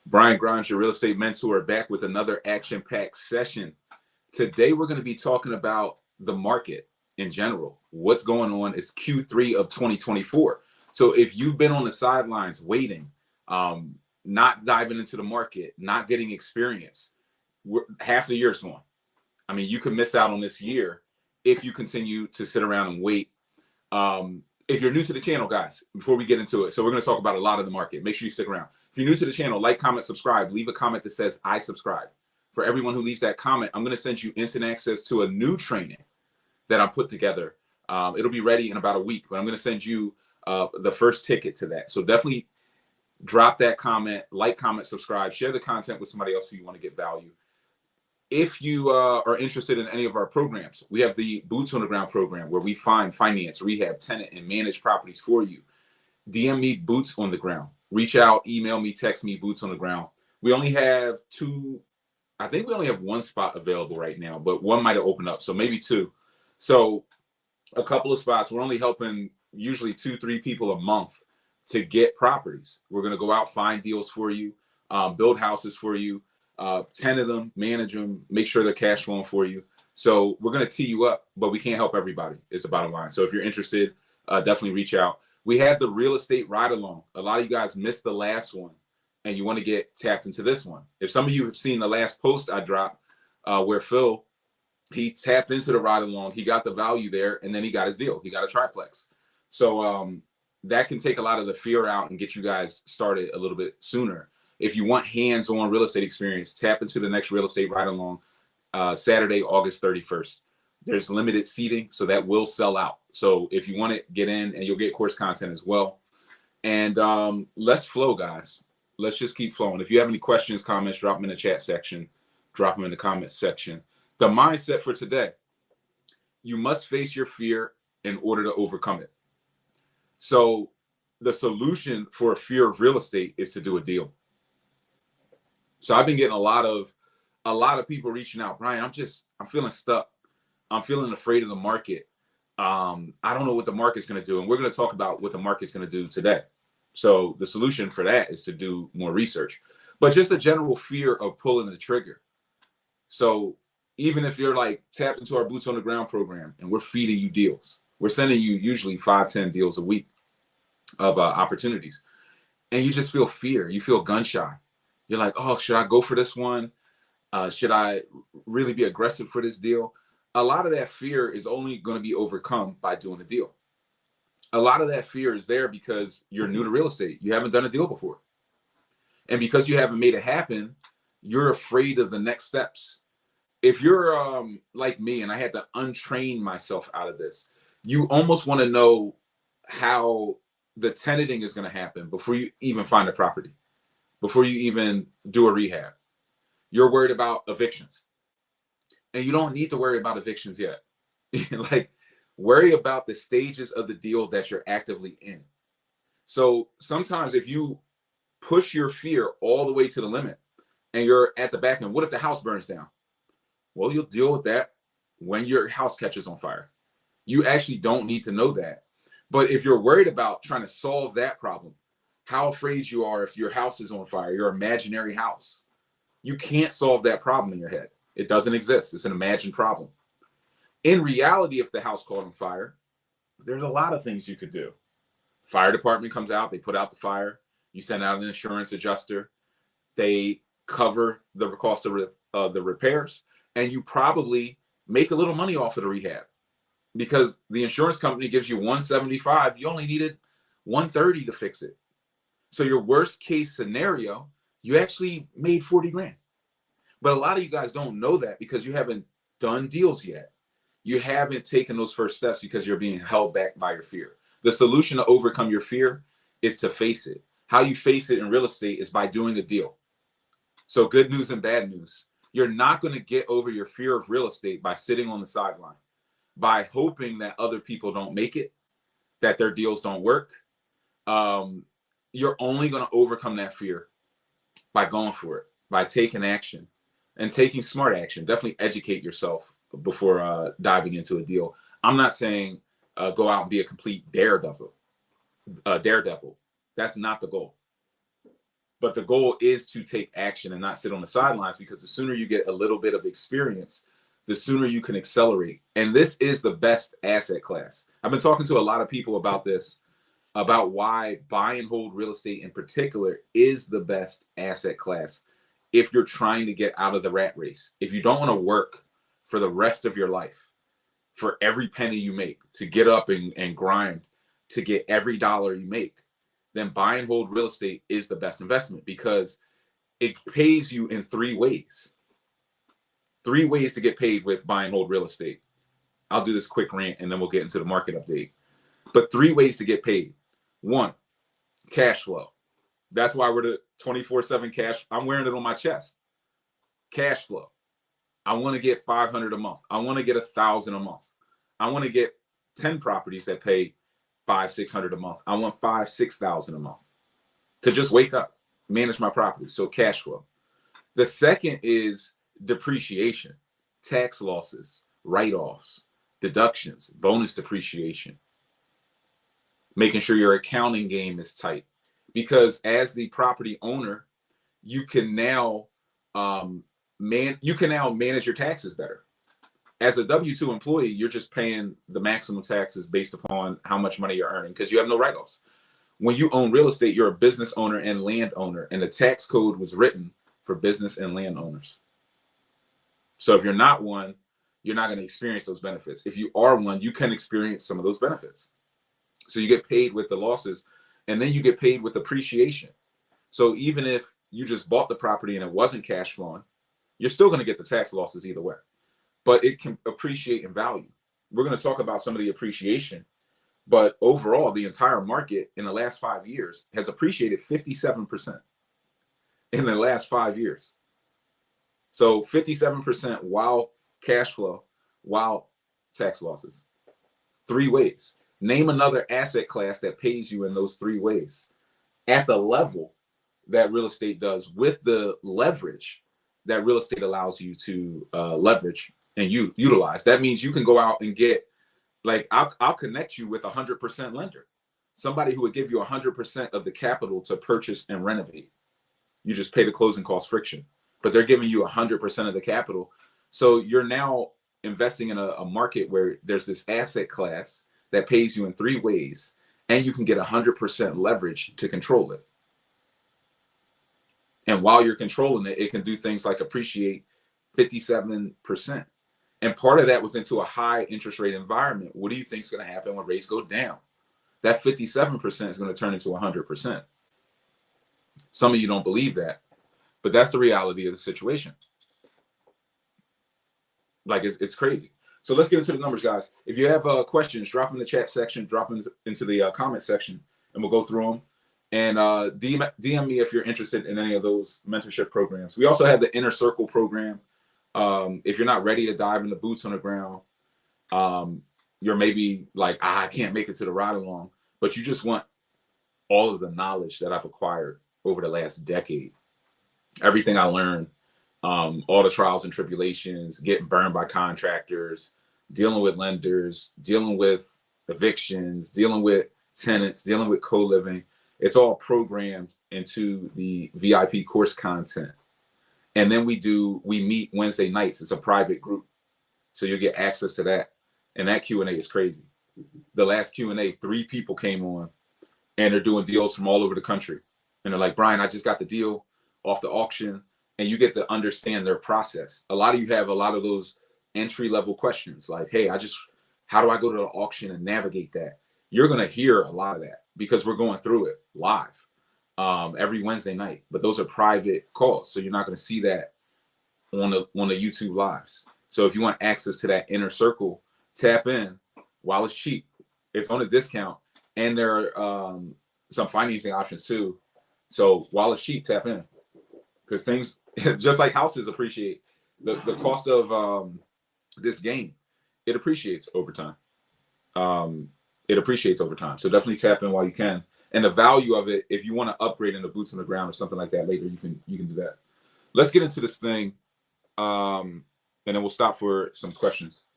Brian Grimes, your real estate mentor, back with another action-packed session. Today, we're going to be talking about the market in general. What's going on? It's Q3 of 2024. So if you've been on the sidelines waiting, not diving into the market, not getting experience, half the year's gone. I mean, you could miss out on this year if you continue to sit around and wait. If you're new to the channel, guys, before we get into it, so we're going to talk about a lot of the market. Make sure you stick around. If you're new to the channel, like, comment, subscribe. Leave a comment that says, I subscribe. For everyone who leaves that comment, I'm going to send you instant access to a new training that I put together. It'll be ready in about a week, but I'm going to send you the first ticket to that. So definitely drop that comment, like, comment, subscribe, share the content with somebody else who you want to get value. If you are interested in any of our programs, we have the Boots on the Ground program where we find, finance, rehab, tenant, and manage properties for you. DM me, Boots on the Ground. Reach out, email me, text me, Boots on the Ground. We only have I think we only have one spot available right now, but one might have opened up, so maybe two. So a couple of spots. We're only helping usually 2-3 people a month to get properties. We're going to go out, find deals for you, build houses for you. 10 of them, manage them, make sure they're cash flowing for you. So we're going to tee you up, but we can't help everybody is the bottom line. So if you're interested, definitely reach out. We had the real estate ride along. A lot of you guys missed the last one and you want to get tapped into this one. If some of you have seen the last post I dropped where Phil, he tapped into the ride along, he got the value there, and then he got his deal. He got a triplex. So that can take a lot of the fear out and get you guys started a little bit sooner. If you want hands-on real estate experience, tap into the next real estate ride-along Saturday, August 31st. There's limited seating, so that will sell out. So if you want to get in, and you'll get course content as well. And let's flow, guys. Let's just keep flowing. If you have any questions, comments, drop them in the chat section. Drop them in the comments section. The mindset for today: you must face your fear in order to overcome it. So the solution for a fear of real estate is to do a deal. So I've been getting a lot of people reaching out. Brian, I'm feeling stuck. I'm feeling afraid of the market. I don't know what the market's going to do. And we're going to talk about what the market's going to do today. So the solution for that is to do more research, but just a general fear of pulling the trigger. So even if you're like tapped into our Boots on the Ground program and we're feeding you deals, we're sending you usually 5-10 deals a week of opportunities, and you just feel fear. You feel gun shy. You're like, oh, should I go for this one? Should I really be aggressive for this deal? A lot of that fear is only going to be overcome by doing a deal. A lot of that fear is there because you're new to real estate. You haven't done a deal before. And because you haven't made it happen, you're afraid of the next steps. If you're like me, and I had to untrain myself out of this, you almost want to know how the tenanting is going to happen before you even find a property. Before you even do a rehab. You're worried about evictions. And you don't need to worry about evictions yet. Like, worry about the stages of the deal that you're actively in. So sometimes if you push your fear all the way to the limit and you're at the back end, what if the house burns down? Well, you'll deal with that when your house catches on fire. You actually don't need to know that. But if you're worried about trying to solve that problem, how afraid you are if your house is on fire, your imaginary house. You can't solve that problem in your head. It doesn't exist. It's an imagined problem. In reality, if the house caught on fire, there's a lot of things you could do. Fire department comes out, they put out the fire. You send out an insurance adjuster. They cover the cost of the repairs, and you probably make a little money off of the rehab because the insurance company gives you $175. You only needed $130 to fix it. So your worst case scenario, you actually made 40 grand. But a lot of you guys don't know that because you haven't done deals yet. You haven't taken those first steps because you're being held back by your fear. The solution to overcome your fear is to face it. How you face it in real estate is by doing a deal. So good news and bad news. You're not going to get over your fear of real estate by sitting on the sideline, by hoping that other people don't make it, that their deals don't work. You're only going to overcome that fear by going for it, by taking action and taking smart action. Definitely educate yourself before diving into a deal. I'm not saying go out and be a complete daredevil. That's not the goal. But the goal is to take action and not sit on the sidelines, because the sooner you get a little bit of experience, the sooner you can accelerate. And this is the best asset class. I've been talking to a lot of people about this, about why buy and hold real estate in particular is the best asset class if you're trying to get out of the rat race. If you don't want to work for the rest of your life for every penny you make, to get up and grind to get every dollar you make, then buy and hold real estate is the best investment, because it pays you in 3 ways. 3 ways to get paid with buy and hold real estate. I'll do this quick rant and then we'll get into the market update. But 3 ways to get paid. 1, cash flow. That's why we're the 24/7 cash. I'm wearing it on my chest. Cash flow. I want to get 500 a month. I want to get 1,000 a month. I want to get 10 properties that pay 500-600 a month. I want 5,000-6,000 a month to just wake up, manage my property. So cash flow. The second is depreciation, tax losses, write-offs, deductions, bonus depreciation, making sure your accounting game is tight, because as the property owner, you can now manage your taxes better. As a W-2 employee, you're just paying the maximum taxes based upon how much money you're earning, because you have no write-offs. When you own real estate, you're a business owner and landowner, and the tax code was written for business and landowners. So if you're not one, you're not going to experience those benefits. If you are one, you can experience some of those benefits. So you get paid with the losses, and then you get paid with appreciation. So even if you just bought the property and it wasn't cash flowing, you're still going to get the tax losses either way, but it can appreciate in value. We're going to talk about some of the appreciation, but overall, the entire market in the last 5 years has appreciated 57% in the last 5 years. So 57% while cash flow, while tax losses. 3 ways. Name another asset class that pays you in those 3 ways at the level that real estate does, with the leverage that real estate allows you to leverage and utilize. That means you can go out and get, like, I'll connect you with 100% lender, somebody who would give you 100% of the capital to purchase and renovate. You just pay the closing cost friction, but they're giving you 100% of the capital. So you're now investing in a market where there's this asset class that pays you in 3 ways, and you can get 100% leverage to control it. And while you're controlling it, it can do things like appreciate 57%. And part of that was into a high interest rate environment. What do you think is going to happen when rates go down? That 57% is going to turn into 100%. Some of you don't believe that, but that's the reality of the situation. Like, it's crazy. So let's get into the numbers, guys. If you have questions, drop in the chat section, drop into the comment section, and we'll go through them. And DM me if you're interested in any of those mentorship programs. We also have the Inner Circle program. If you're not ready to dive into boots on the ground, you're maybe like, I can't make it to the ride along, but you just want all of the knowledge that I've acquired over the last decade. Everything I learned, all the trials and tribulations, getting burned by contractors, dealing with lenders, dealing with evictions, dealing with tenants, dealing with co-living. It's all programmed into the VIP course content. And then we meet Wednesday nights. It's a private group. So you'll get access to that. And that Q&A is crazy. The last Q&A, 3 people came on, and they're doing deals from all over the country. And they're like, Brian, I just got the deal off the auction. And you get to understand their process. A lot of you have a lot of those entry-level questions like, hey, how do I go to the auction and navigate that? You're going to hear a lot of that because we're going through it live every Wednesday night. But those are private calls, so you're not going to see that on the YouTube lives. So if you want access to that Inner Circle, tap in while it's cheap. It's on a discount, and there are some financing options too. So while it's cheap, tap in, because things just like houses appreciate. The cost of this game, it appreciates over time. It appreciates over time. So definitely tap in while you can. And the value of it, if you want to upgrade into boots on the ground or something like that later, you can do that. Let's get into this thing, and then we'll stop for some questions.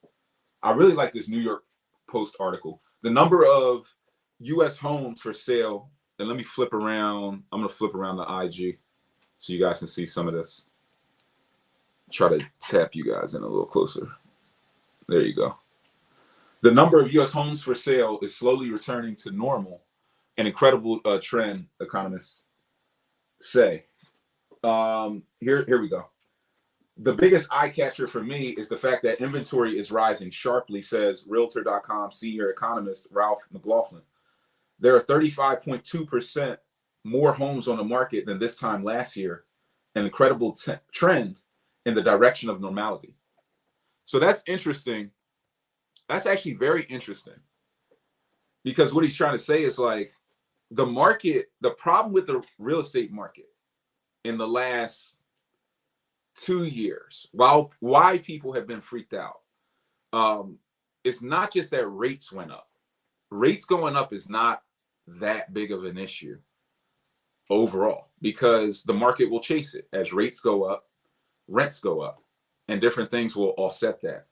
I really like this New York Post article. The number of U.S. homes for sale and let me flip around. I'm going to flip around the IG so you guys can see some of this. Try to tap you guys in a little closer. There you go. The number of U.S. homes for sale is slowly returning to normal, an incredible trend, economists say. Here we go. The biggest eye catcher for me is the fact that inventory is rising sharply, says Realtor.com senior economist Ralph McLaughlin. There are 35.2% more homes on the market than this time last year, an incredible trend in the direction of normality. So that's interesting. That's actually very interesting, because what he's trying to say is like the market, the problem with the real estate market in the last 2 years, why people have been freaked out, it's not just that rates went up. Rates going up is not that big of an issue overall, because the market will chase it. As rates go up, rents go up, and different things will offset that.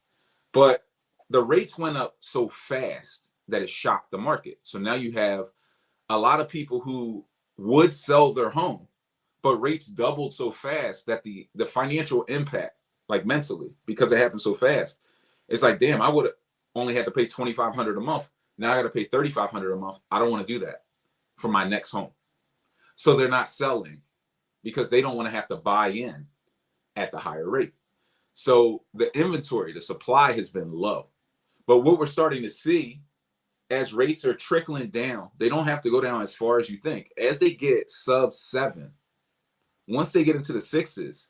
But the rates went up so fast that it shocked the market. So now you have a lot of people who would sell their home, but rates doubled so fast that the financial impact, like mentally, because it happened so fast, it's like, damn, I would have only had to pay $2,500 a month. Now I got to pay $3,500 a month. I don't want to do that for my next home. So they're not selling because they don't want to have to buy in at the higher rate. So the inventory, the supply has been low. But what we're starting to see, as rates are trickling down, they don't have to go down as far as you think. As they get sub 7, once they get into the 6s,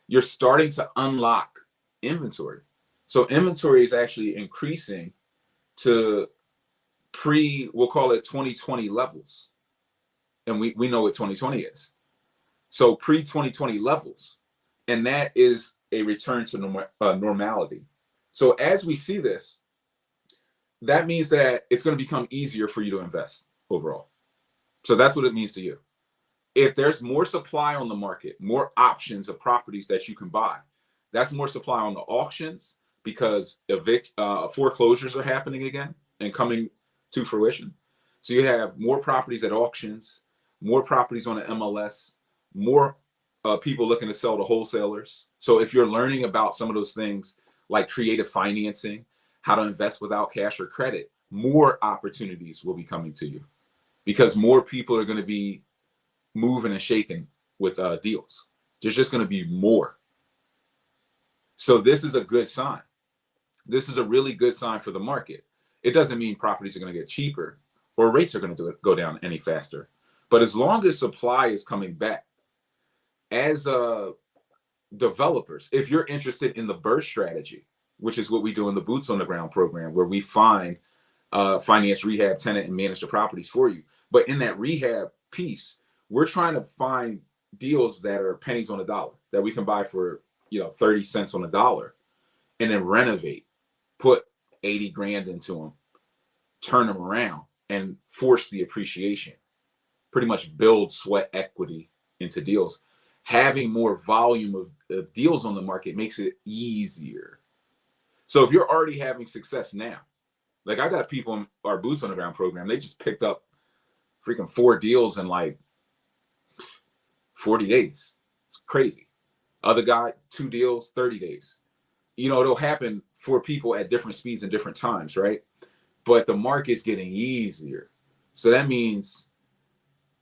you're starting to unlock inventory. So inventory is actually increasing to we'll call it 2020 levels. And we know what 2020 is. So pre-2020 levels. And that is a return to normality. So as we see this, that means that it's going to become easier for you to invest overall. So that's what it means to you. If there's more supply on the market, more options of properties that you can buy, that's more supply on the auctions, because foreclosures are happening again and coming to fruition. So you have more properties at auctions, more properties on the MLS, more people looking to sell to wholesalers. So if you're learning about some of those things like creative financing, how to invest without cash or credit, more opportunities will be coming to you, because more people are going to be moving and shaking with deals. There's just going to be more. So this is a good sign. This is a really good sign for the market. It doesn't mean properties are going to get cheaper or rates are going to go down any faster. But as long as supply is coming back, as developers, if you're interested in the BRRRR strategy, which is what we do in the Boots on the Ground program, where we find finance, rehab, tenant, and manage the properties for you. But in that rehab piece, we're trying to find deals that are pennies on a dollar, that we can buy for 30 cents on a dollar, and then renovate, put 80 grand into them, turn them around, and force the appreciation. Pretty much build sweat equity into deals. Having more volume of deals on the market makes it easier. So if you're already having success now, like I got people in our Boots on the Ground program, they just picked up freaking 4 deals in like 40 days. It's crazy. Other guy, 2 deals, 30 days. It'll happen for people at different speeds and different times, right? But the market's getting easier. So that means,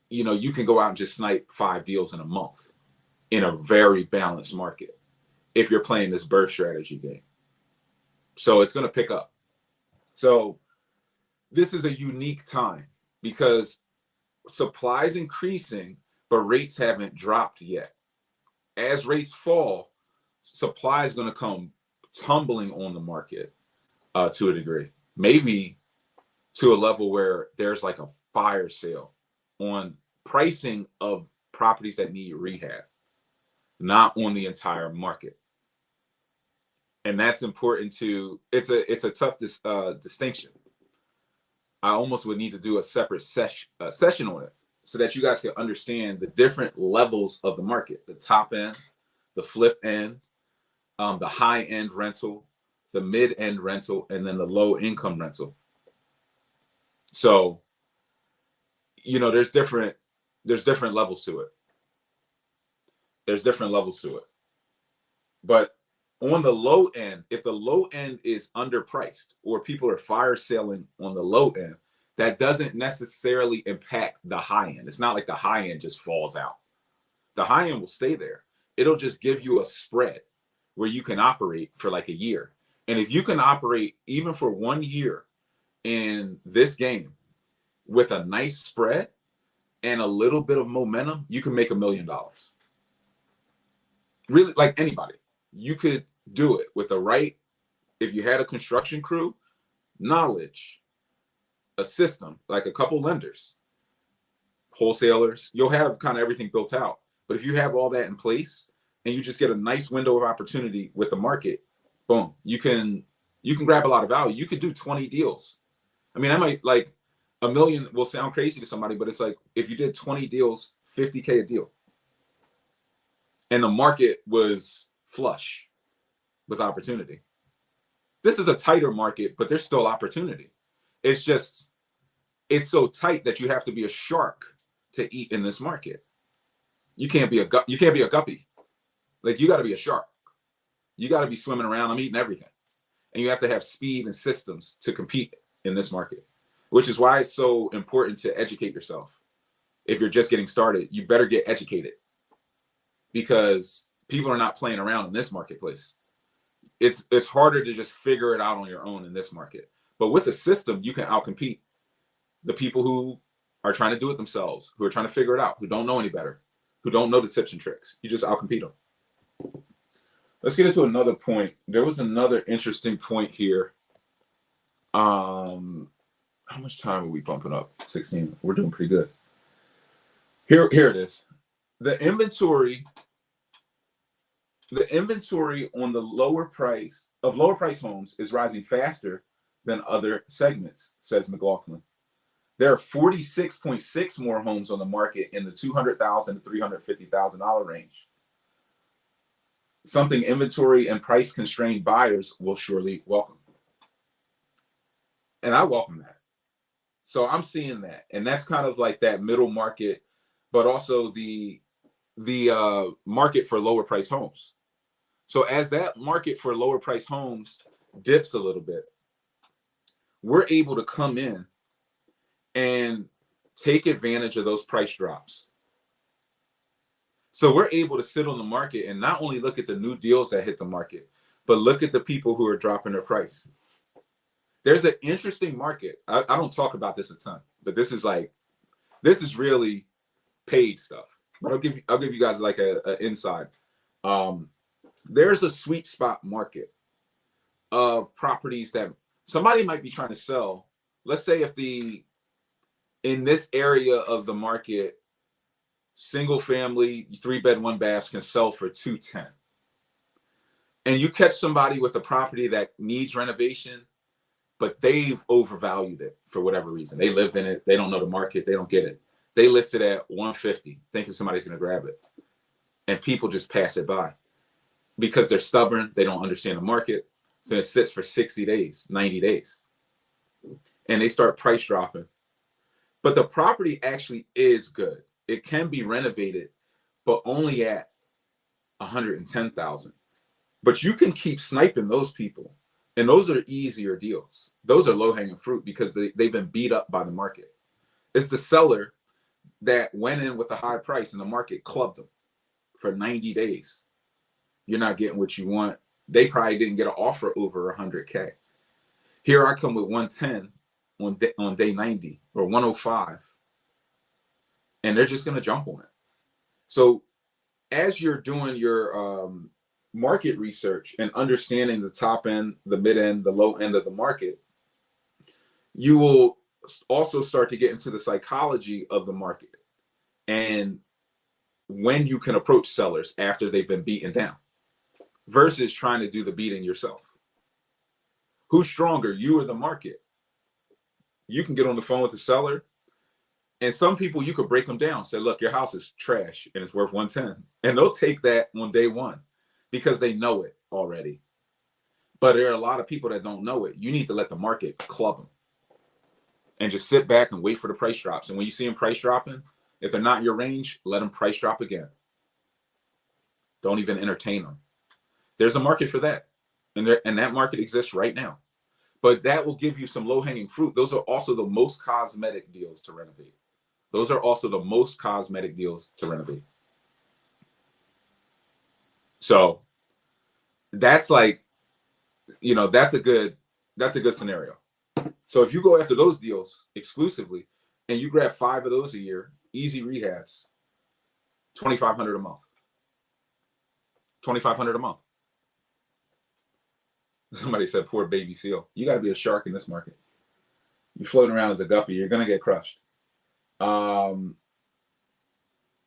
you can go out and just snipe 5 deals in a month in a very balanced market if you're playing this BRRRR strategy game. So it's going to pick up. So this is a unique time because supply is increasing, but rates haven't dropped yet. As rates fall, supply is going to come tumbling on the market to a degree, maybe to a level where there's like a fire sale on pricing of properties that need rehab, not on the entire market. And that's important it's a tough distinction. I almost would need to do a separate session on it so that you guys can understand the different levels of the market: the top end, the flip end, the high end rental, the mid end rental, and then the low income rental. So there's different levels to it. There's different levels to it. But on the low end, if the low end is underpriced or people are fire selling on the low end, that doesn't necessarily impact the high end. It's not like the high end just falls out. The high end will stay there. It'll just give you a spread where you can operate for like a year. And if you can operate even for 1 year in this game with a nice spread and a little bit of momentum, you can make $1 million. Really, like anybody, you could do it with the right, if you had a construction crew, knowledge, a system, like a couple lenders, wholesalers, you'll have kind of everything built out. But if you have all that in place and you just get a nice window of opportunity with the market, boom, you can grab a lot of value. You could do 20 deals. I mean, I might, like, $1 million will sound crazy to somebody, but it's like if you did 20 deals, $50K a deal. And the market was flush with opportunity. This is a tighter market, but there's still opportunity. It's just, it's so tight that you have to be a shark to eat in this market. You can't be a guppy. Like, you got to be a shark. You got to be swimming around. I'm eating everything. And you have to have speed and systems to compete in this market, which is why it's so important to educate yourself. If you're just getting started, you better get educated, because people are not playing around in this marketplace. It's harder to just figure it out on your own in this market. But with a system, you can outcompete the people who are trying to do it themselves, who are trying to figure it out, who don't know any better, who don't know the tips and tricks. You just outcompete them. Let's get into another point. There was another interesting point here. How much time are we bumping up? 16. We're doing pretty good. Here it is. The inventory on the lower price homes is rising faster than other segments, says McLaughlin. There are 46.6 more homes on the market in the $200,000 to $350,000 range. Something inventory and price constrained buyers will surely welcome. And I welcome that. So I'm seeing that. And that's kind of like that middle market, but also the market for lower price homes. So as that market for lower price homes dips a little bit, we're able to come in and take advantage of those price drops. So we're able to sit on the market and not only look at the new deals that hit the market, but look at the people who are dropping their price. There's an interesting market. I don't talk about this a ton, but this is really paid stuff. But I'll give you guys like a inside. There's a sweet spot market of properties that somebody might be trying to sell. Let's say in this area of the market, single family, 3-bed, 1-bath can sell for $210. And you catch somebody with a property that needs renovation, but they've overvalued it for whatever reason. They lived in it. They don't know the market. They don't get it. They list it at $150, thinking somebody's going to grab it. And people just pass it by because they're stubborn. They don't understand the market. So it sits for 60 days, 90 days. And they start price dropping. But the property actually is good. It can be renovated, but only at $110,000. But you can keep sniping those people. And those are easier deals. Those are low-hanging fruit because they've been beat up by the market. It's the seller that went in with a high price and the market clubbed them for 90 days. You're not getting what you want. They probably didn't get an offer over $100K. Here I come with 110 on day 90 or 105, and they're just going to jump on it. So as you're doing your market research and understanding the top end, the mid end, the low end of the market, you will also start to get into the psychology of the market and when you can approach sellers after they've been beaten down versus trying to do the beating yourself. Who's stronger, you or the market? You can get on the phone with the seller, and some people you could break them down, say, look, your house is trash and it's worth 110. And they'll take that on day one because they know it already. But there are a lot of people that don't know it. You need to let the market club them. and just sit back and wait for the price drops. And when you see them price dropping, if they're not in your range, let them price drop again. Don't even entertain them. There's a market for that. And that market exists right now. But that will give you some low-hanging fruit. Those are also the most cosmetic deals to renovate. Those are also the most cosmetic deals to renovate. So that's like, that's a good scenario. So if you go after those deals exclusively and you grab 5 of those a year, easy rehabs, $2,500 a month. $2,500 a month. Somebody said, poor baby seal. You got to be a shark in this market. You're floating around as a guppy, you're going to get crushed.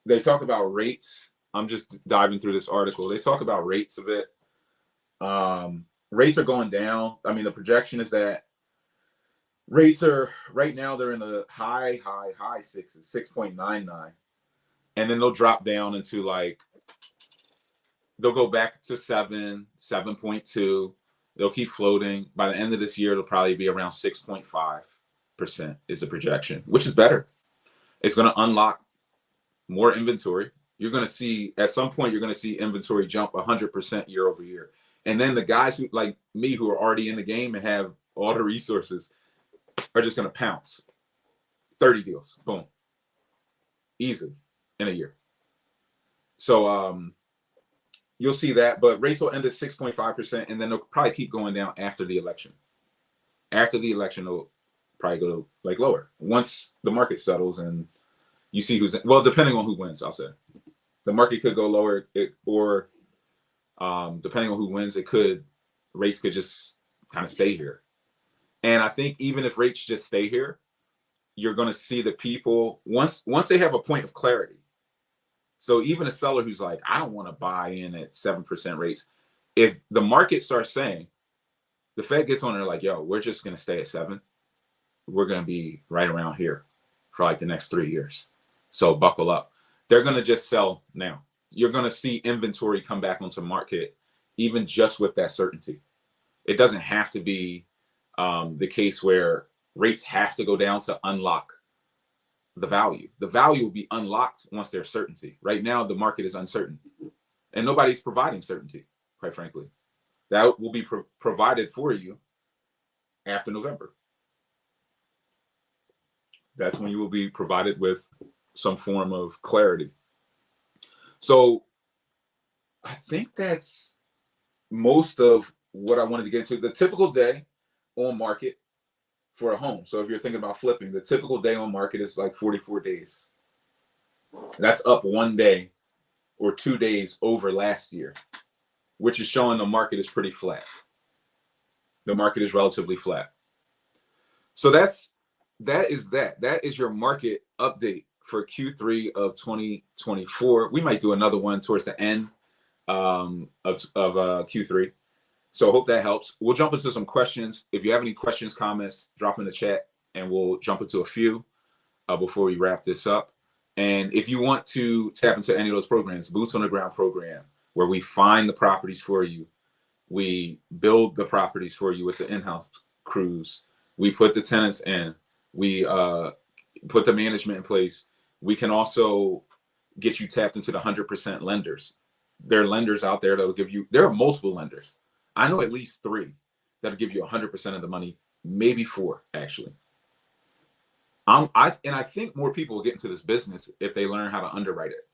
They talk about rates. I'm just diving through this article. They talk about rates a bit. Rates are going down. I mean, the projection is that rates are right now, they're in the high sixes, 6.99. And then they'll drop down into they'll go back to 7.2. They'll keep floating. By the end of this year, it'll probably be around 6.5% is the projection, which is better. It's going to unlock more inventory. You're going to see, at some point, you're going to see inventory jump 100% year over year. And then the guys who, like me, who are already in the game and have all the resources, are just going to pounce. 30 deals, boom, easily in a year. So you'll see that, but rates will end at 6.5%, and then they'll probably keep going down after the election. After the election, they'll probably go lower once the market settles and you see who's depending on who wins. I'll say the market could go lower, or depending on who wins, rates could just kind of stay here. And I think even if rates just stay here, you're going to see the people once they have a point of clarity. So even a seller who's like, I don't want to buy in at 7% rates, if the market starts saying, the Fed gets on there like, yo, we're just going to stay at 7, we're going to be right around here for the next 3 years. So buckle up. They're going to just sell now. You're going to see inventory come back onto market, even just with that certainty. It doesn't have to be the case where rates have to go down to unlock the value. The value will be unlocked once there's certainty. Right now, the market is uncertain, and nobody's providing certainty, quite frankly. That will be provided for you after November. That's when you will be provided with some form of clarity. So I think that's most of what I wanted to get into. The typical day on market for a home. So if you're thinking about flipping, the typical day on market is 44 days. That's up 1 day or 2 days over last year, which is showing the market is pretty flat. The market is relatively flat. So that is your market update for Q3 of 2024. We might do another one towards the end of Q3. So I hope that helps. We'll jump into some questions. If you have any questions, comments, drop in the chat, and we'll jump into a few before we wrap this up. And if you want to tap into any of those programs, Boots on the Ground program, where we find the properties for you, we build the properties for you with the in-house crews, we put the tenants in, we put the management in place. We can also get you tapped into the 100% lenders. There are lenders out there that will give you, there are multiple lenders. I know at least 3 that'll give you 100% of the money, maybe 4 actually. I think more people will get into this business if they learn how to underwrite it.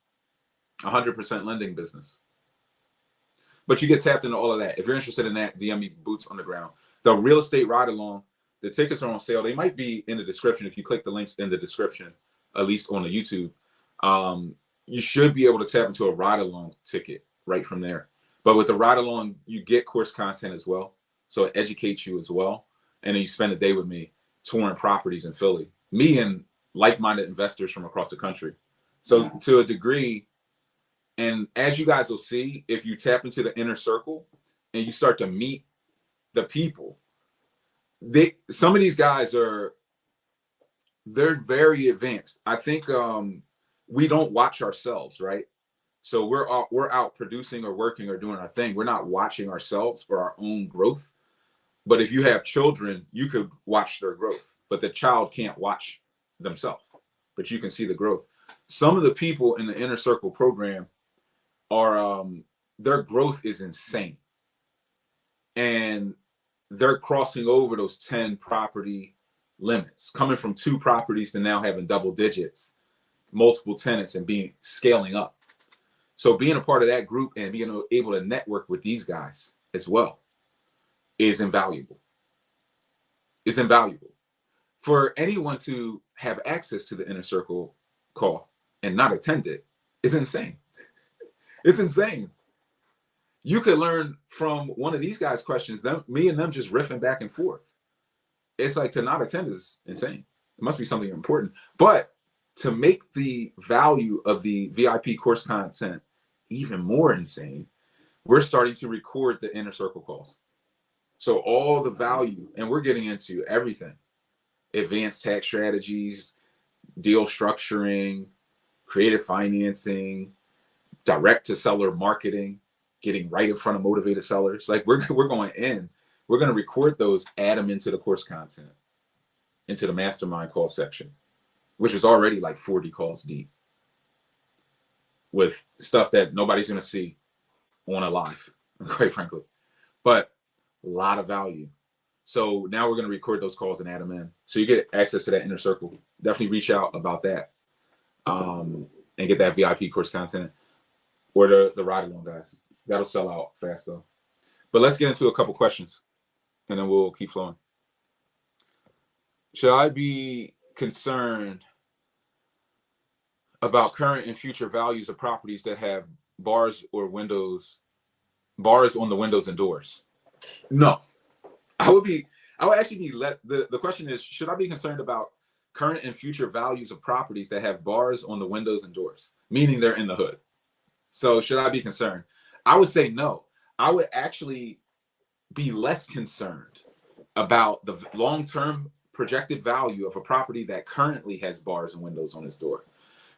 100% lending business. But you get tapped into all of that. If you're interested in that, DM me Boots on the Ground. The real estate ride along, the tickets are on sale. They might be in the description. If you click the links in the description, at least on the YouTube, you should be able to tap into a ride along ticket right from there. But with the ride along, you get course content as well. So it educates you as well. And then you spend a day with me touring properties in Philly, me and like-minded investors from across the country. So to a degree, and as you guys will see, if you tap into the inner circle and you start to meet the people, some of these guys they're very advanced. I think we don't watch ourselves, right? So we're out producing or working or doing our thing. We're not watching ourselves for our own growth. But if you have children, you could watch their growth. but the child can't watch themselves, but you can see the growth. Some of the people in the Inner Circle program are their growth is insane, and they're crossing over those 10 property limits, coming from 2 properties to now having double digits, multiple tenants, and scaling up. So being a part of that group and being able to network with these guys as well is invaluable. It's invaluable. For anyone to have access to the Inner Circle call and not attend it is insane. It's insane. You could learn from one of these guys' questions, me and them just riffing back and forth. It's like, to not attend is insane. It must be something important. But to make the value of the VIP course content even more insane, we're starting to record the Inner Circle calls. So all the value, and we're getting into everything: advanced tax strategies, deal structuring, creative financing, direct to seller marketing, getting right in front of motivated sellers. Like we're going in, we're going to record those, add them into the course content, into the mastermind call section, which is already like 40 calls deep with stuff that nobody's going to see on a live, quite frankly, but a lot of value. So now we're going to record those calls and add them in. So you get access to that Inner Circle. Definitely reach out about that and get that VIP course content, or the ride along guys. That'll sell out fast though. But let's get into a couple questions and then we'll keep flowing. Should I be concerned about current and future values of properties that have bars on the windows and doors? No. I would actually be the question is, should I be concerned about current and future values of properties that have bars on the windows and doors, meaning they're in the hood? So should I be concerned? I would say no. I would actually be less concerned about the long-term projected value of a property that currently has bars and windows on its door.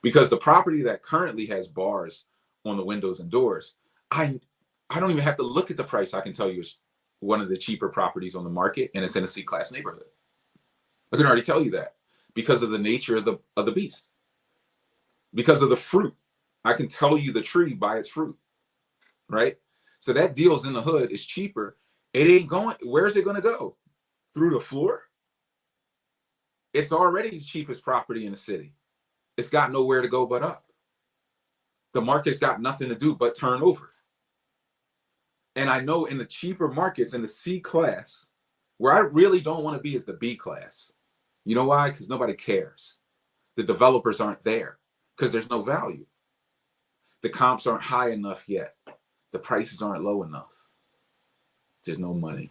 Because the property that currently has bars on the windows and doors, I don't even have to look at the price. I can tell you it's one of the cheaper properties on the market, and it's in a C-class neighborhood. I can already tell you that because of the nature of the beast. Because of the fruit. I can tell you the tree by its fruit, right? So that deal's in the hood, is cheaper. It ain't going, where's it going to go? Through the floor? It's already the cheapest property in the city. It's got nowhere to go but up. The market's got nothing to do but turn over. And I know in the cheaper markets, in the C class, where I really don't want to be is the B class. You know why? Because nobody cares. The developers aren't there because there's no value. The comps aren't high enough yet. The prices aren't low enough. There's no money.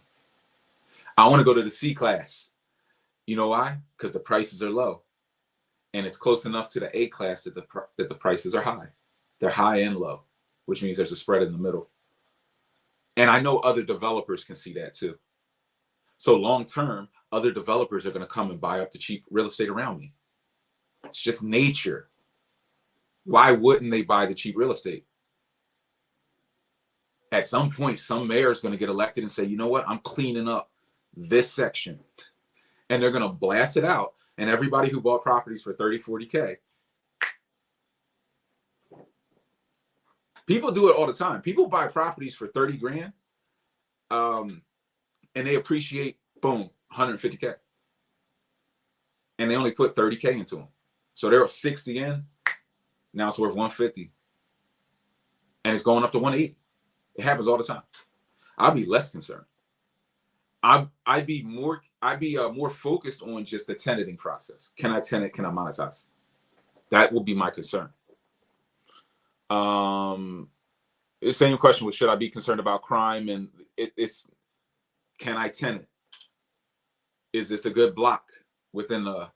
I want to go to the C class. You know why? Because the prices are low. And it's close enough to the A class that the prices are high. They're high and low, which means there's a spread in the middle. And I know other developers can see that too. So long term, other developers are going to come and buy up the cheap real estate around me. It's just nature. Why wouldn't they buy the cheap real estate? At some point, some mayor is going to get elected and say, you know what? I'm cleaning up this section. And they're going to blast it out. And everybody who bought properties for 30, 40K. People do it all the time. People buy properties for 30 grand. And they appreciate, boom, 150K. And they only put 30K into them. So they're 60 in. Now it's worth 150. And it's going up to 180. It happens all the time. I'd be less concerned. I'd be more focused on just the tenanting process. Can I tenant? Can I monetize? That will be my concern. The same question was, should I be concerned about crime? And it's can I tenant? Is this a good block within a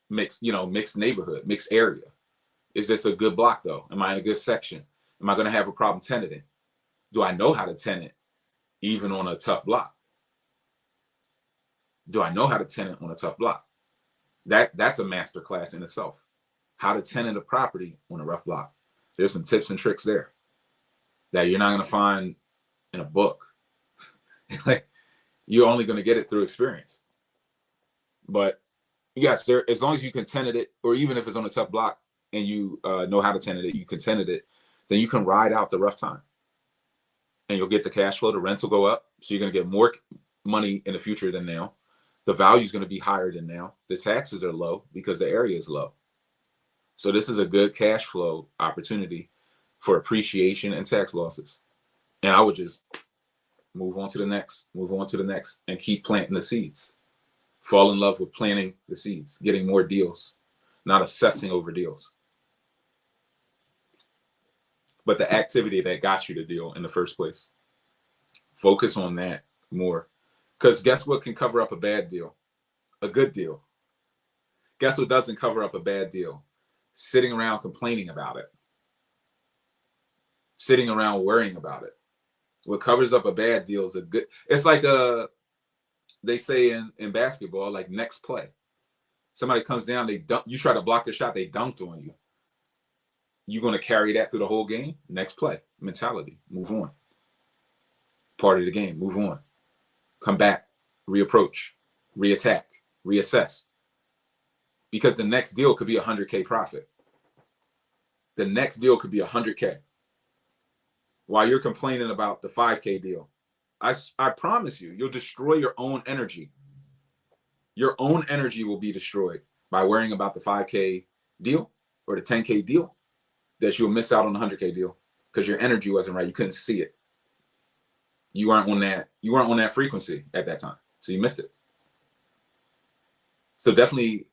mixed neighborhood, mixed area? Is this a good block though? Am I in a good section? Am I going to have a problem tenanting? Do I know how to tenant even on a tough block? Do I know how to tenant on a tough block? That's a master class in itself. How to tenant a property on a rough block. There's some tips and tricks there that you're not going to find in a book. Like, you're only going to get it through experience. But yes, there, as long as you can tenant it, or even if it's on a tough block and you know how to tenant it, you can tenant it, then you can ride out the rough time and you'll get the cash flow. The rent will go up. So you're going to get more money in the future than now. The value is going to be higher than now. The taxes are low because the area is low. So this is a good cash flow opportunity for appreciation and tax losses. And I would just move on to the next, move on to the next, and keep planting the seeds. Fall in love with planting the seeds, getting more deals, not obsessing over deals. But the activity that got you the deal in the first place. Focus on that more. Because guess what can cover up a bad deal? A good deal. Guess what doesn't cover up a bad deal? Sitting around complaining about it. Sitting around worrying about it. What covers up a bad deal is a good, it's like they say in basketball, like next play. Somebody comes down, they dunk, you try to block the shot, they dunked on you. You're going to carry that through the whole game? Next play. Mentality. Move on. Part of the game. Move on. Come back. Reapproach. Reattack. Reassess. Because the next deal could be a 100K profit. The next deal could be 100K. While you're complaining about the 5K deal, I promise you, you'll destroy your own energy. Your own energy will be destroyed by worrying about the 5K deal or the 10K deal, that you'll miss out on the 100K deal because your energy wasn't right. You couldn't see it. You weren't on that frequency at that time. So you missed it. So definitely,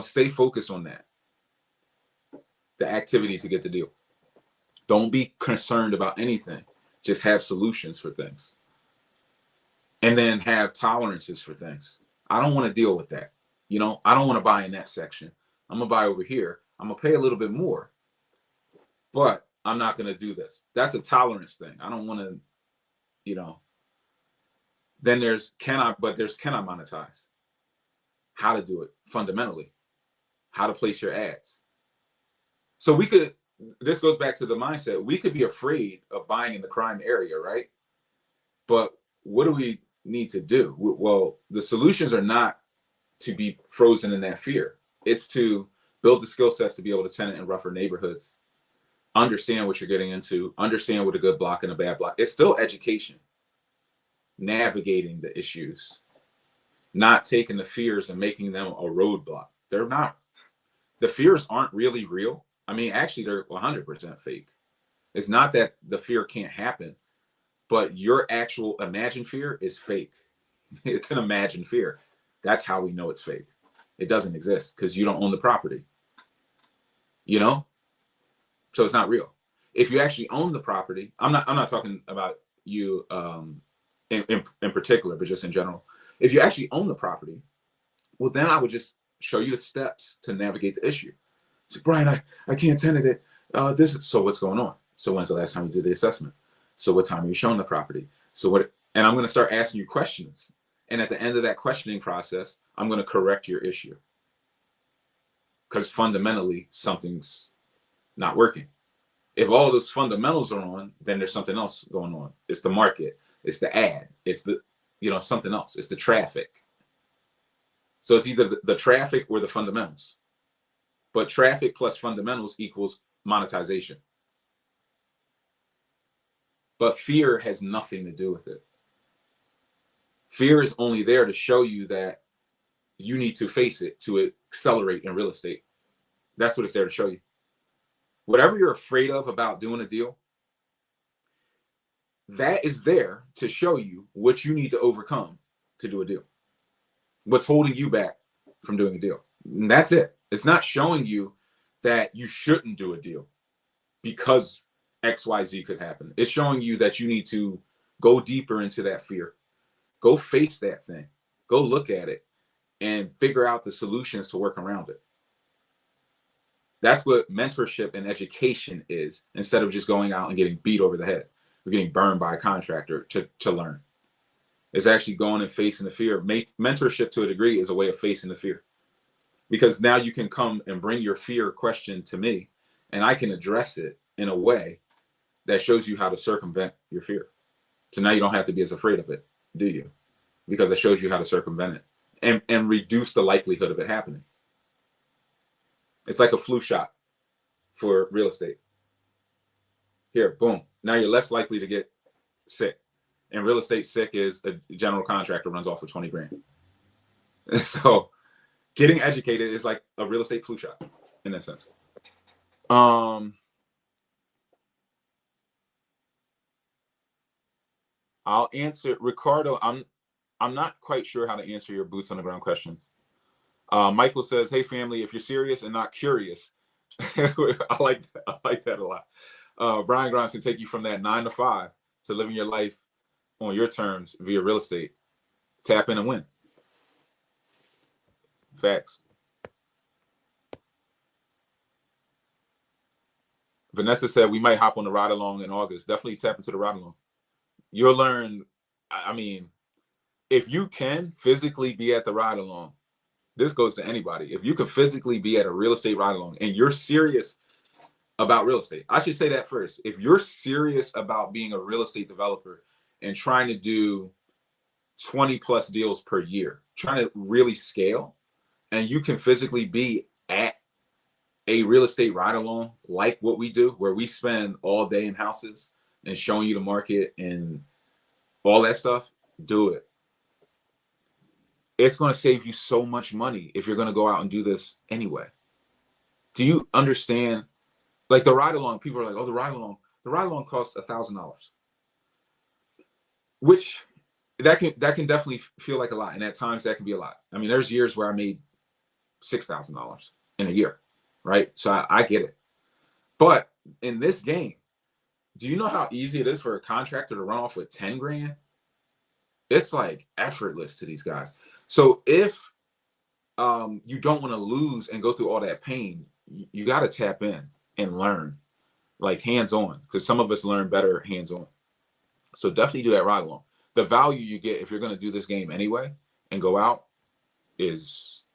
stay focused on that. The activity to get the deal. Don't be concerned about anything. Just have solutions for things. And then have tolerances for things. I don't want to deal with that. I don't want to buy in that section. I'm going to buy over here. I'm going to pay a little bit more, but I'm not going to do this. That's a tolerance thing. I don't want to, then there's can I monetize? How to do it fundamentally, how to place your ads. So this goes back to the mindset. We could be afraid of buying in the crime area, right? But what do we need to do? Well, the solutions are not to be frozen in that fear. It's to build the skill sets to be able to tenant in rougher neighborhoods, understand what you're getting into, understand what a good block and a bad block. It's still education, navigating the issues, not taking the fears and making them a roadblock. They're not. The fears aren't really real. I mean, actually, they're 100% fake. It's not that the fear can't happen, but your actual imagined fear is fake. It's an imagined fear. That's how we know it's fake. It doesn't exist because you don't own the property. So it's not real. If you actually own the property, I'm not talking about you in particular, but just in general. If you actually own the property, well, then I would just show you the steps to navigate the issue. So, Brian, I can't tenant it. So what's going on? So when's the last time you did the assessment? So what time are you showing the property? So what? And I'm going to start asking you questions. And at the end of that questioning process, I'm going to correct your issue. Because fundamentally, something's not working. If all those fundamentals are on, then there's something else going on. It's the market. It's the ad. It's the, something else. It's the traffic. So it's either the traffic or the fundamentals. But traffic plus fundamentals equals monetization. But fear has nothing to do with it. Fear is only there to show you that you need to face it to accelerate in real estate. That's what it's there to show you. Whatever you're afraid of about doing a deal, that is there to show you what you need to overcome to do a deal. What's holding you back from doing a deal. And that's it. It's not showing you that you shouldn't do a deal because XYZ could happen. It's showing you that you need to go deeper into that fear. Go face that thing. Go look at it and figure out the solutions to work around it. That's what mentorship and education is, instead of just going out and getting beat over the head or getting burned by a contractor to learn. It's actually going and facing the fear. Mentorship, to a degree, is a way of facing the fear. Because now you can come and bring your fear question to me, and I can address it in a way that shows you how to circumvent your fear. So now you don't have to be as afraid of it, do you? Because it shows you how to circumvent it and reduce the likelihood of it happening. It's like a flu shot for real estate. Here, boom. Now you're less likely to get sick. And real estate sick is a general contractor runs off with 20 grand. So getting educated is like a real estate flu shot in that sense. I'll answer Ricardo. I'm not quite sure how to answer your boots on the ground questions. Michael says, "Hey family, if you're serious and not curious," I like that a lot. Brian Grimes can take you from that 9 to 5 to living your life on your terms via real estate. Tap in and win. Facts. Vanessa said we might hop on the ride along in August. Definitely tap into the ride along. You'll learn. I mean, if you can physically be at the ride along, this goes to anybody. If you can physically be at a real estate ride along and you're serious about real estate, I should say that first. If you're serious about being a real estate developer and trying to do 20 plus deals per year, trying to really scale, and you can physically be at a real estate ride along like what we do, where we spend all day in houses and showing you the market and all that stuff, do it. It's going to save you so much money if you're going to go out and do this anyway. Do you understand? Like the ride along, people are like, oh, the ride along costs $1,000, which that can definitely feel like a lot. And at times that can be a lot. I mean, there's years where I made $6,000 in a year, right? So I get it. But in this game, do you know how easy it is for a contractor to run off with 10 grand? It's like effortless to these guys. So if you don't want to lose and go through all that pain, you got to tap in and learn, like hands-on, because some of us learn better hands-on. So definitely do that ride along. The value you get if you're going to do this game anyway and go out is,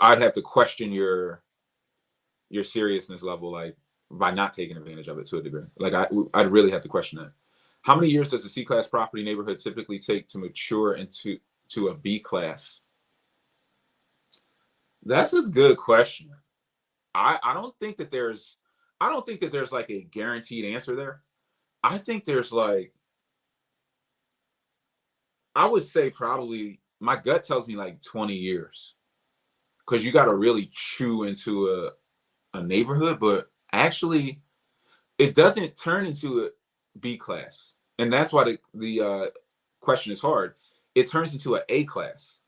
I'd have to question your seriousness level, like by not taking advantage of it to a degree. Like I'd really have to question that. How many years does a C-class property neighborhood typically take to mature into a B-class? That's a good question. I don't think that there's like a guaranteed answer there. I think there's like, I would say probably, my gut tells me like 20 years, because you got to really chew into a neighborhood, but actually it doesn't turn into a B class. And that's why the question is hard. It turns into an A class.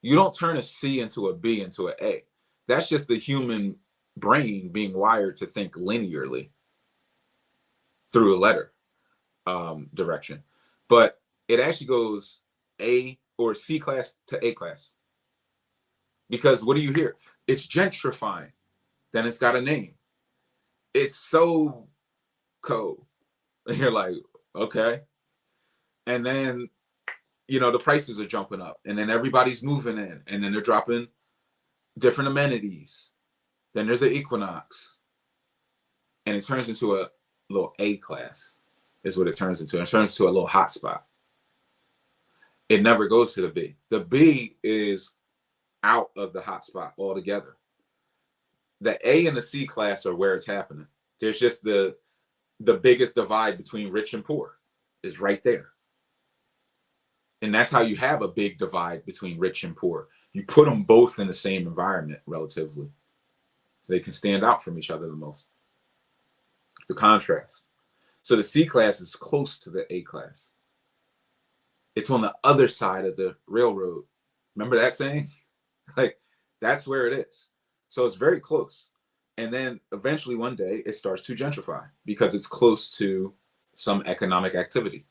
You don't turn a C into a B into an A. That's just the human brain being wired to think linearly through a letter direction. But it actually goes A or C class to A class. Because what do you hear? It's gentrifying. Then it's got a name. It's so cool. And you're like, okay. And then, the prices are jumping up, and then everybody's moving in, and then they're dropping different amenities. Then there's an Equinox, and it turns into a little A class is what it turns into. It turns into a little hotspot. It never goes to the B. The B is out of the hotspot altogether. The A and the C class are where it's happening. There's just the biggest divide between rich and poor is right there. And that's how you have a big divide between rich and poor. You put them both in the same environment relatively, so they can stand out from each other the most. The contrast. So the C class is close to the A class. It's on the other side of the railroad. Remember that saying? Like, that's where it is. So it's very close. And then eventually one day it starts to gentrify because it's close to some economic activity.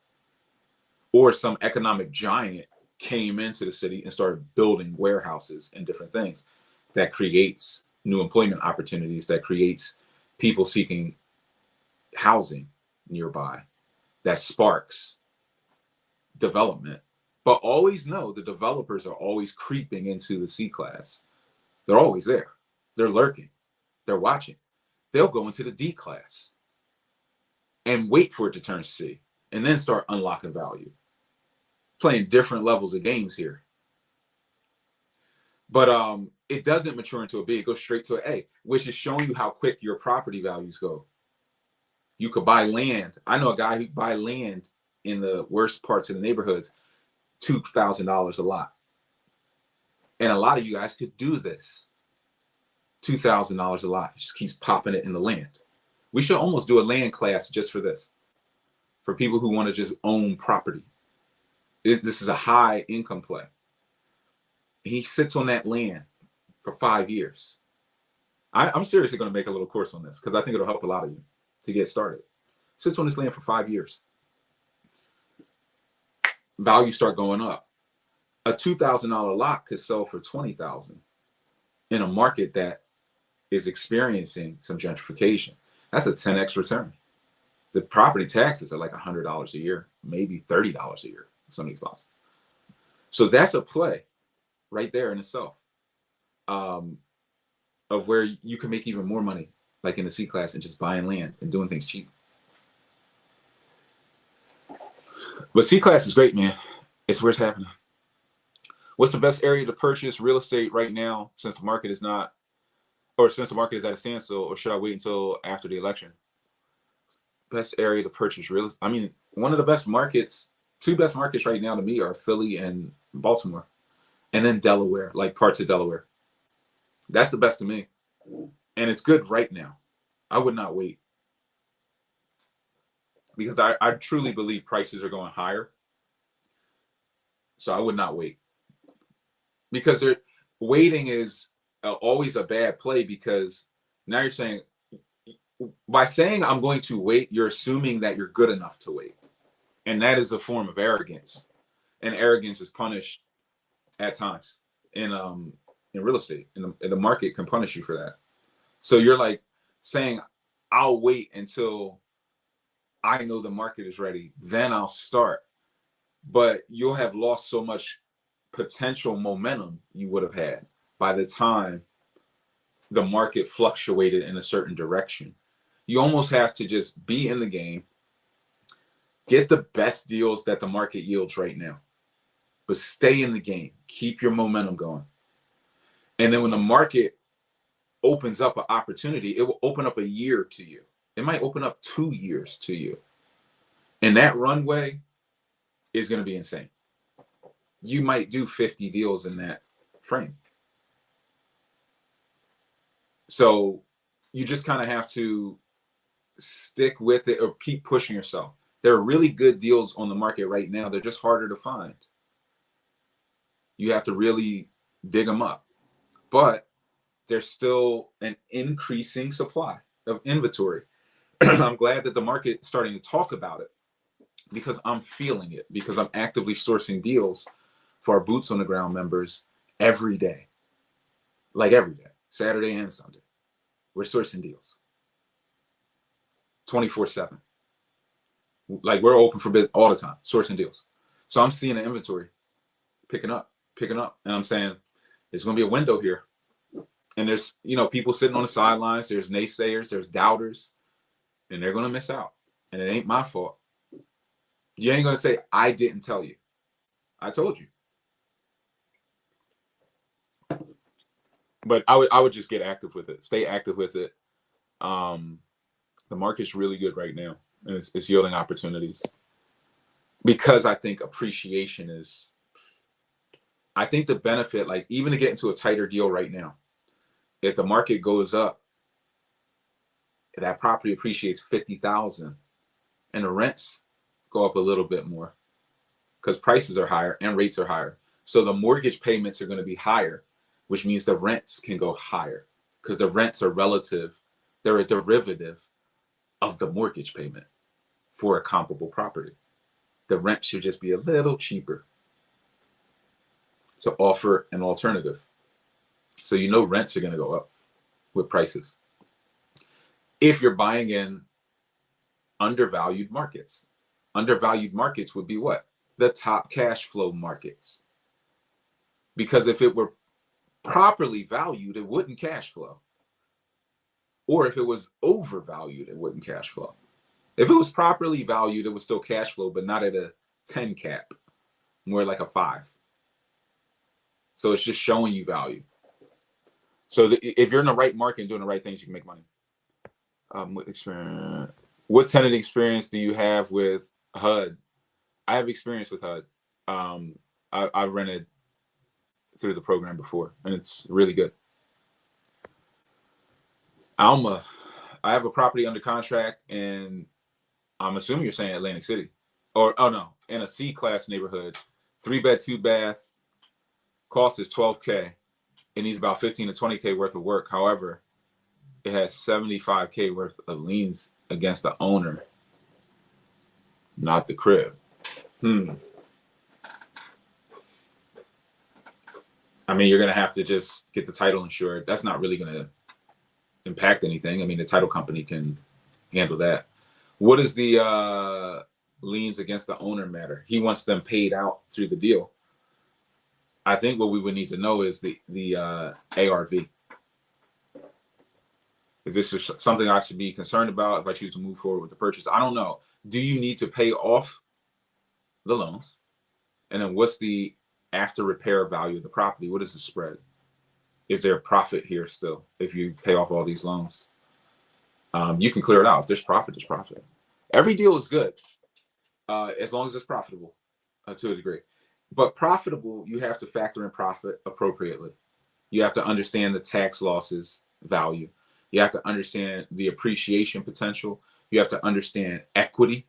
Or some economic giant came into the city and started building warehouses and different things that creates new employment opportunities, that creates people seeking housing nearby, that sparks development. But always know the developers are always creeping into the C class. They're always there. They're lurking. They're watching. They'll go into the D class and wait for it to turn C and then start unlocking value. playing different levels of games here. But it doesn't mature into a B. It goes straight to an A, which is showing you how quick your property values go. You could buy land. I know a guy who buy land in the worst parts of the neighborhoods, $2,000 a lot. And a lot of you guys could do this. $2,000 a lot. It just keeps popping it in the land. We should almost do a land class just for this, for people who want to just own property. This is a high income play. He sits on that land for 5 years. I'm seriously going to make a little course on this because I think it'll help a lot of you to get started. Sits on this land for 5 years. Values start going up. A $2,000 lot could sell for $20,000 in a market that is experiencing some gentrification. That's a 10x return. The property taxes are like $100 a year, maybe $30 a year, some of these lots. So that's a play right there in itself, of where you can make even more money, like in the C class, and just buying land and doing things cheap. But C class is great, man. It's where it's happening. What's the best area to purchase real estate right now, since the market is not, or since the market is at a standstill, or should I wait until after the election? Best area to purchase real estate. I mean, one of the best markets, two best markets right now to me are Philly and Baltimore, and then Delaware, like parts of Delaware. That's the best to me. And it's good right now. I would not wait, because I truly believe prices are going higher. So I would not wait, because waiting is always a bad play, because now you're saying, by saying I'm going to wait, you're assuming that you're good enough to wait. And that is a form of arrogance. And arrogance is punished at times in real estate. And the market can punish you for that. So you're like saying, I'll wait until I know the market is ready, then I'll start. But you'll have lost so much potential momentum you would have had by the time the market fluctuated in a certain direction. You almost have to just be in the game, get the best deals that the market yields right now, but stay in the game, keep your momentum going. And then when the market opens up an opportunity, it will open up a year to you. It might open up 2 years to you. And that runway is going to be insane. You might do 50 deals in that frame. So you just kind of have to stick with it or keep pushing yourself. There are really good deals on the market right now. They're just harder to find. You have to really dig them up. But there's still an increasing supply of inventory. I'm glad that the market's starting to talk about it, because I'm feeling it, because I'm actively sourcing deals for our Boots on the Ground members every day. Like every day, Saturday and Sunday. We're sourcing deals 24/7. Like, we're open for business all the time, sourcing deals. So I'm seeing the inventory picking up. And I'm saying, there's going to be a window here. And there's, people sitting on the sidelines. There's naysayers, there's doubters, and they're going to miss out. And it ain't my fault. You ain't going to say, I didn't tell you. I told you. But I would just get active with it. Stay active with it. The market's really good right now, and it's yielding opportunities, because I think appreciation is, I think the benefit, like even to get into a tighter deal right now, if the market goes up, that property appreciates 50,000 and the rents go up a little bit more because prices are higher and rates are higher. So the mortgage payments are going to be higher, which means the rents can go higher, because the rents are relative. They're a derivative of the mortgage payment for a comparable property. The rent should just be a little cheaper to offer an alternative. So rents are going to go up with prices. If you're buying in undervalued markets. Undervalued markets would be what? The top cash flow markets. Because if it were properly valued, it wouldn't cash flow. Or if it was overvalued, it wouldn't cash flow. If it was properly valued, it would still cash flow, but not at a 10 cap, more like a 5. So it's just showing you value. So if you're in the right market and doing the right things, you can make money. What tenant experience do you have with HUD? I have experience with HUD. I've rented through the program before, and it's really good. Alma, I have a property under contract, and I'm assuming you're saying Atlantic City, or oh no, in a C-class neighborhood, 3-bed, 2-bath. Cost is $12K. It needs about 15 to 20K worth of work. However, it has 75K worth of liens against the owner, not the crib. I mean, you're gonna have to just get the title insured. That's not really gonna impact anything. I mean, the title company can handle that. What is the liens against the owner matter? He wants them paid out through the deal. I think what we would need to know is the ARV. Is this something I should be concerned about if I choose to move forward with the purchase? I don't know. Do you need to pay off the loans? And then what's the after repair value of the property? What is the spread? Is there a profit here still if you pay off all these loans? You can clear it out. If there's profit, there's profit. Every deal is good as long as it's profitable to a degree. But profitable, you have to factor in profit appropriately. You have to understand the tax losses value. You have to understand the appreciation potential. You have to understand equity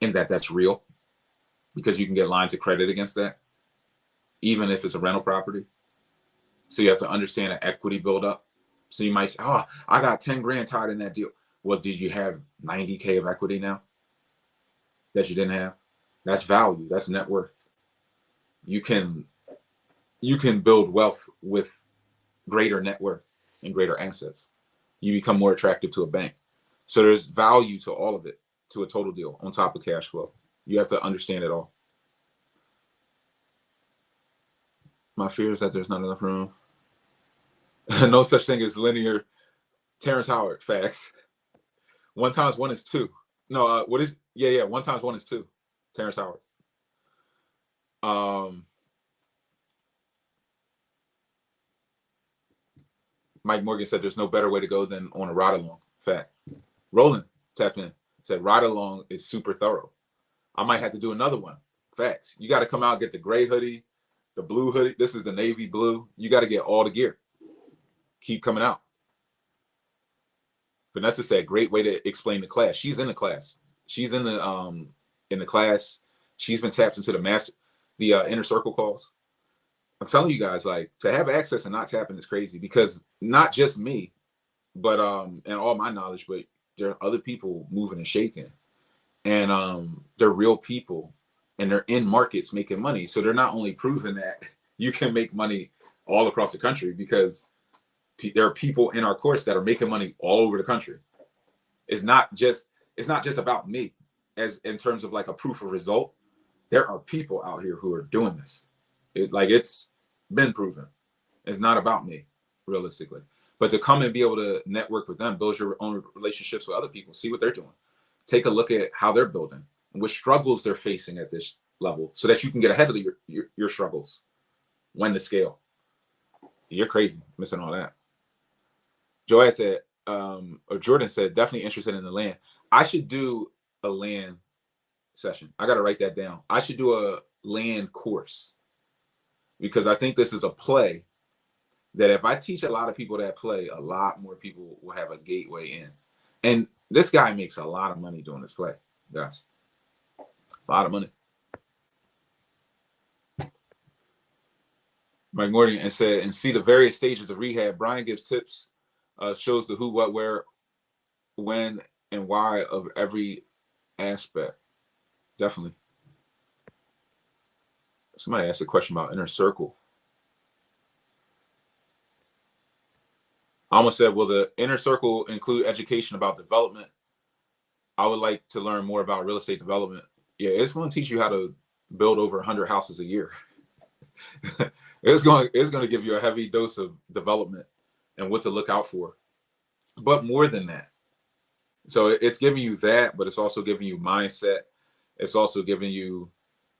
in that's real, because you can get lines of credit against that, even if it's a rental property. So you have to understand an equity buildup. So you might say, oh, I got 10 grand tied in that deal. Well, did you have 90K of equity now that you didn't have? That's value. That's net worth. You can build wealth with greater net worth and greater assets. You become more attractive to a bank. So there's value to all of it, to a total deal on top of cash flow. You have to understand it all. My fear is that there's not enough room. No such thing as linear. Terrence Howard, facts. 1 times 1 is 2. No, what is? Yeah. 1 times 1 is 2. Terrence Howard. Mike Morgan said there's no better way to go than on a ride along. Fact. Roland tapped in, said ride along is super thorough. I might have to do another one. Facts. You got to come out, get the gray hoodie, the blue hoodie. This is the navy blue. You got to get all the gear. Keep coming out. Vanessa said, great way to explain the class. She's in the class. She's in the class. She's been tapped into the inner circle calls. I'm telling you guys, like, to have access and not tapping is crazy, because not just me, but and all my knowledge, but there are other people moving and shaking, and they're real people, and they're in markets making money. So they're not only proving that you can make money all across the country, because there are people in our course that are making money all over the country. It's not just about me as in terms of like a proof of result. There are people out here who are doing this. It's been proven. It's not about me, realistically. But to come and be able to network with them, build your own relationships with other people, see what they're doing, take a look at how they're building and what struggles they're facing at this level, so that you can get ahead of your struggles when to scale. You're crazy missing all that. Joanne said, or Jordan said, definitely interested in the land. I should do a land session. I got to write that down. I should do a land course, because I think this is a play that if I teach a lot of people that play, a lot more people will have a gateway in. And this guy makes a lot of money doing this play, guys. A lot of money. Mike Morgan and said, and see the various stages of rehab. Brian gives tips, shows the who, what, where, when, and why of every aspect. Definitely. Somebody asked a question about inner circle. I almost said, will the inner circle include education about development? I would like to learn more about real estate development. Yeah, it's going to teach you how to build over 100 houses a year. It's going to give you a heavy dose of development and what to look out for. But more than that. So it's giving you that, but it's also giving you mindset. It's also giving you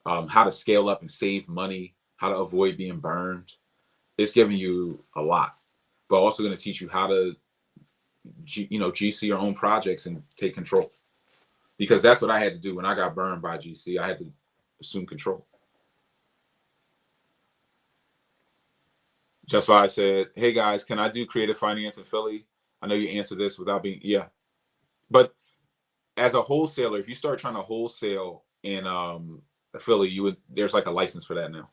how to scale up and save money, how to avoid being burned. It's giving you a lot, but also going to teach you how to, GC your own projects and take control. Because that's what I had to do when I got burned by GC. I had to assume control. Just why I said, hey guys, can I do creative finance in Philly? I know you answered this without being, yeah. But as a wholesaler, if you start trying to wholesale in Philly, there's like a license for that now.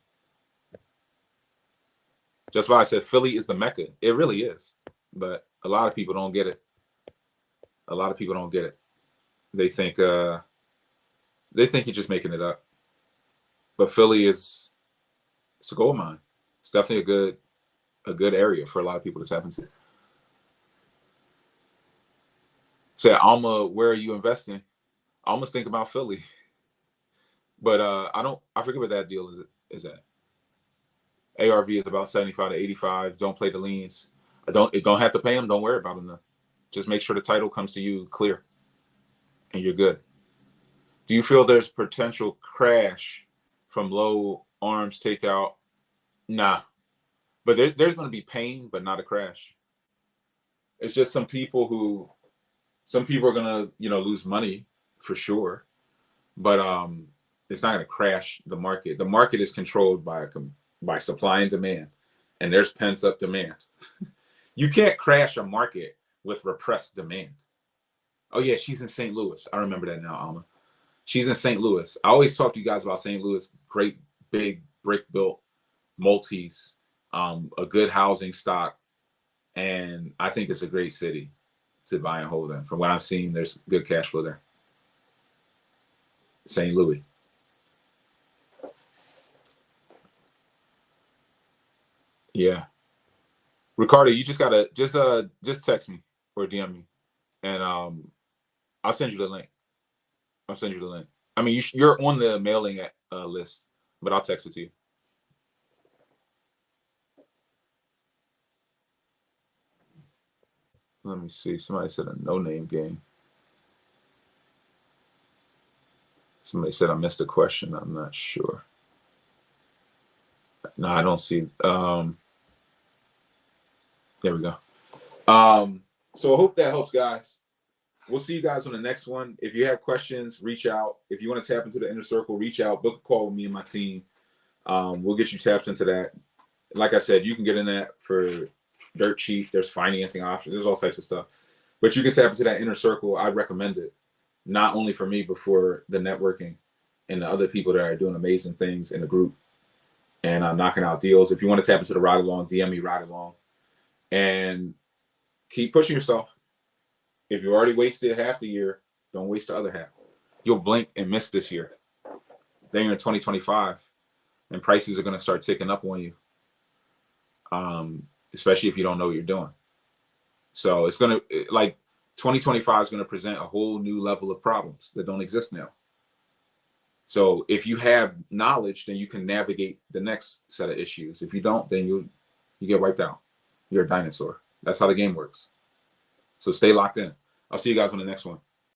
Just why I said Philly is the Mecca. It really is. But a lot of people don't get it. A lot of people don't get it. They think you're just making it up. But Philly it's a gold mine. It's definitely a good area for a lot of people to tap into. Say, Alma, where are you investing? I almost think about Philly. But I forget what that deal is at. ARV is about 75 to 85. Don't play the liens. Don't have to pay them. Don't worry about them though. Just make sure the title comes to you clear, and you're good. Do you feel there's potential crash from low arms takeout? Nah, but there's going to be pain, but not a crash. It's just some people are going to lose money for sure, but it's not going to crash the market. The market is controlled by supply and demand, and there's pent up demand. You can't crash a market with repressed demand. Oh yeah, she's in St. Louis. I remember that now, Alma. She's in St. Louis. I always talk to you guys about St. Louis. Great big brick built multis, a good housing stock, and I think it's a great city to buy and hold in. From what I've seen, there's good cash flow there. St. Louis. Yeah. Ricardo, you just gotta just text me or DM me, and I'll send you the link. I mean, you're on the mailing list, but I'll text it to you. Let me see. Somebody said a no-name game. Somebody said I missed a question. I'm not sure. No, I don't see. There we go. So I hope that helps, guys. We'll see you guys on the next one. If you have questions, reach out. If you want to tap into the inner circle, reach out. Book a call with me and my team. We'll get you tapped into that. Like I said, you can get in that for dirt cheap. There's financing options. There's all types of stuff. But you can tap into that inner circle. I recommend it, not only for me, but for the networking and the other people that are doing amazing things in the group and knocking out deals. If you want to tap into the ride along, DM me ride along, and keep pushing yourself. If you already wasted half the year, don't waste the other half. You'll blink and miss this year. Then you're in 2025, and prices are going to start ticking up on you, especially if you don't know what you're doing. So it's going to, 2025 is going to present a whole new level of problems that don't exist now. So if you have knowledge, then you can navigate the next set of issues. If you don't, then you get wiped out. You're a dinosaur. That's how the game works. So stay locked in. I'll see you guys on the next one.